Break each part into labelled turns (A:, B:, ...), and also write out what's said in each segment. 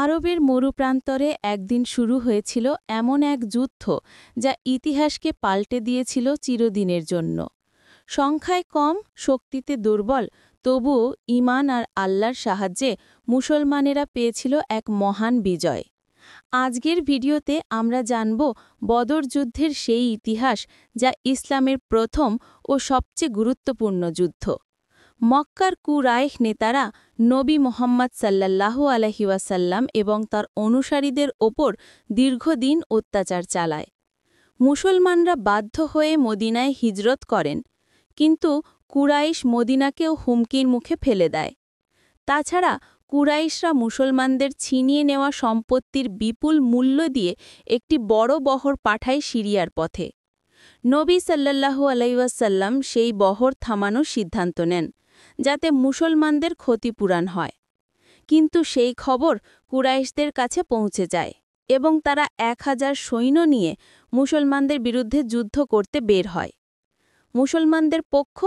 A: আরবের মরুপ্রান্তরে একদিন শুরু হয়েছিল এমন এক যুদ্ধ যা ইতিহাসকে পাল্টে দিয়েছিল চিরদিনের জন্য। সংখ্যায় কম, শক্তিতে দুর্বল, তবুও ঈমান আর আল্লাহর সাহায্যে মুসলমানেরা পেয়েছিল এক মহান বিজয়। আজকের ভিডিওতে আমরা জানব বদর যুদ্ধের সেই ইতিহাস যা ইসলামের প্রথম ও সবচেয়ে গুরুত্বপূর্ণ যুদ্ধ। মক্কার কুরাইশ নেতারা নবী মোহাম্মদ সাল্লাল্লাহু আলাইহি ওয়াসাল্লাম এবং তার অনুসারীদের ওপর দীর্ঘদিন অত্যাচার চালায়। মুসলমানরা বাধ্য হয়ে মদিনায় হিজরত করেন, কিন্তু কুরাইশ মদিনাকেও হুমকির মুখে ফেলে দেয়। তাছাড়া কুরাইশরা মুসলমানদের ছিনিয়ে নেওয়া সম্পত্তির বিপুল মূল্য দিয়ে একটি বড় বহর পাঠায় সিরিয়ার পথে। নবী সাল্লাল্লাহু আলাইহি ওয়াসাল্লাম সেই বহর থামানোর সিদ্ধান্ত নেন, যাতে মুসলমানদের ক্ষতিপূরণ হয়। কিন্তু সেই খবর কুরাইশদের কাছে পৌঁছে যায় এবং তারা 1000 সৈন্য নিয়ে মুসলমানদের বিরুদ্ধে যুদ্ধ করতে বের হয়। মুসলমানদের পক্ষ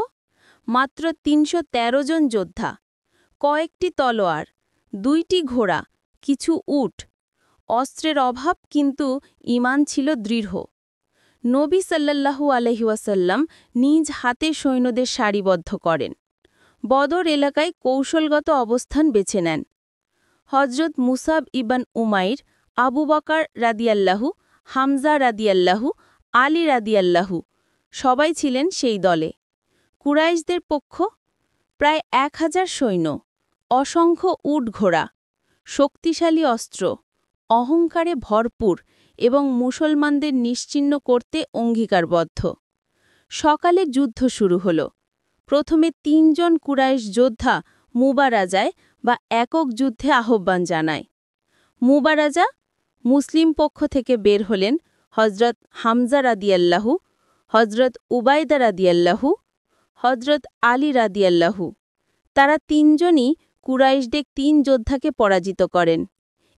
A: মাত্র 313 জন যোদ্ধা, কয়েকটি তলোয়ার, 2টি ঘোড়া, কিছু উট। অস্ত্রের অভাব, কিন্তু ঈমান ছিল দৃঢ়। নবী সাল্লাল্লাহু আলাইহি ওয়াসাল্লাম নিজ হাতে সৈন্যদের সারিবদ্ধ করেন। বদর এলাকায় কৌশলগত অবস্থান বেছে নেন। হজরত মুসাব ইবন উমাইর, আবু বকর রাদিয়াল্লাহু, হামজা রাদিয়াল্লাহু, আলী রাদিয়াল্লাহু সবাই ছিলেন সেই দলে। কুরাইশদের পক্ষ প্রায় 1000 সৈন্য, অসংখ্য উট ঘোড়া, শক্তিশালী অস্ত্র, অহংকারে ভরপুর এবং মুসলমানদের নিশ্চিহ্ন করতে অঙ্গীকারবদ্ধ। সকালে যুদ্ধ শুরু হল। প্রথমে 3 জন কুরাইশ যোদ্ধা মুবারাজায় বা একক যুদ্ধে আহ্বান জানায়। মুবারাজা মুসলিম পক্ষ থেকে বের হলেন হজরত হামজা রাদিয়াল্লাহু, হজরত উবাইদা রাদিয়াল্লাহু, হজরত আলী রাদিয়াল্লাহু। তারা 3 জনই কুরাইশদের 3 যোদ্ধাকে পরাজিত করেন।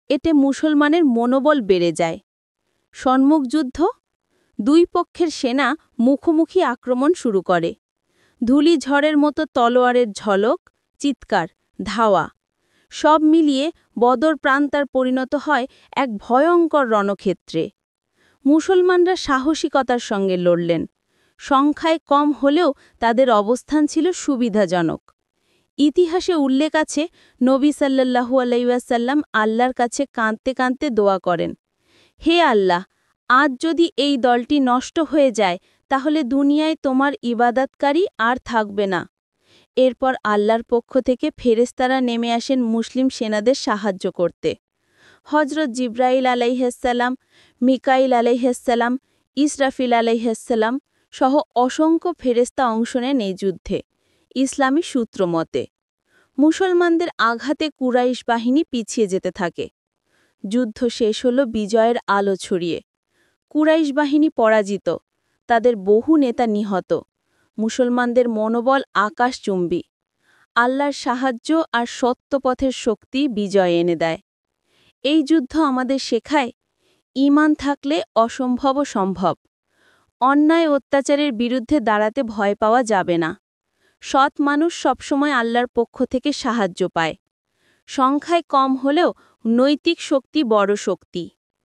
A: এতে মুসলমানের মনোবল বেড়ে যায়। সম্মুখ যুদ্ধ, 2 পক্ষের সেনা মুখোমুখি আক্রমণ শুরু করে। ধূলি ঝড়ের মতো তলোয়ারের ঝলক, চিৎকার, ধাওয়া, সব মিলিয়ে বদর প্রান্তর পরিণত হয় এক ভয়ঙ্কর রণক্ষেত্রে। মুসলমানরা সাহসিকতার সঙ্গে লড়লেন। সংখ্যায় কম হলেও তাদের অবস্থান ছিল সুবিধাজনক। ইতিহাসে উল্লেখ আছে, নবী সাল্লাল্লাহু আলাইহি ওয়াসাল্লাম আল্লাহর কাছে কাঁদতে কাঁদতে দোয়া করেন, হে আল্লাহ, আজ যদি এই দলটি নষ্ট হয়ে যায়, তাহলে দুনিয়ায় তোমার ইবাদতকারী আর থাকবে না। এরপর আল্লাহর পক্ষ থেকে ফেরেশতারা নেমে আসেন মুসলিম সেনাদের সাহায্য করতে। হজরত জিবরাইল আলাইহিসসালাম, মিকাইল আলাইহিসসালাম, ইসরাফিল আলাইহিসসালাম সহ অসংখ্য ফেরেশতা অংশ নেন এই যুদ্ধে। ইসলামী সূত্র মতে মুসলমানদের আঘাতে কুরাইশ বাহিনী পিছিয়ে যেতে থাকে। যুদ্ধ শেষ হল বিজয়ের আলো ছড়িয়ে। কুরাইশ বাহিনী পরাজিত, তাদের বহু নেতা নিহত। মুসলমানদের মনোবল আকাশচুম্বী। আল্লাহর সাহায্য আর সত্যপথের শক্তি বিজয় এনে দেয়। এই যুদ্ধ আমাদের শেখায়, ঈমান থাকলে অসম্ভবও সম্ভব। অন্যায় অত্যাচারের বিরুদ্ধে দাঁড়াতে ভয় পাওয়া যাবে না। সৎ মানুষ সবসময় আল্লাহর পক্ষ থেকে সাহায্য পায়। সংখ্যায় কম হলেও নৈতিক শক্তি বড় শক্তি।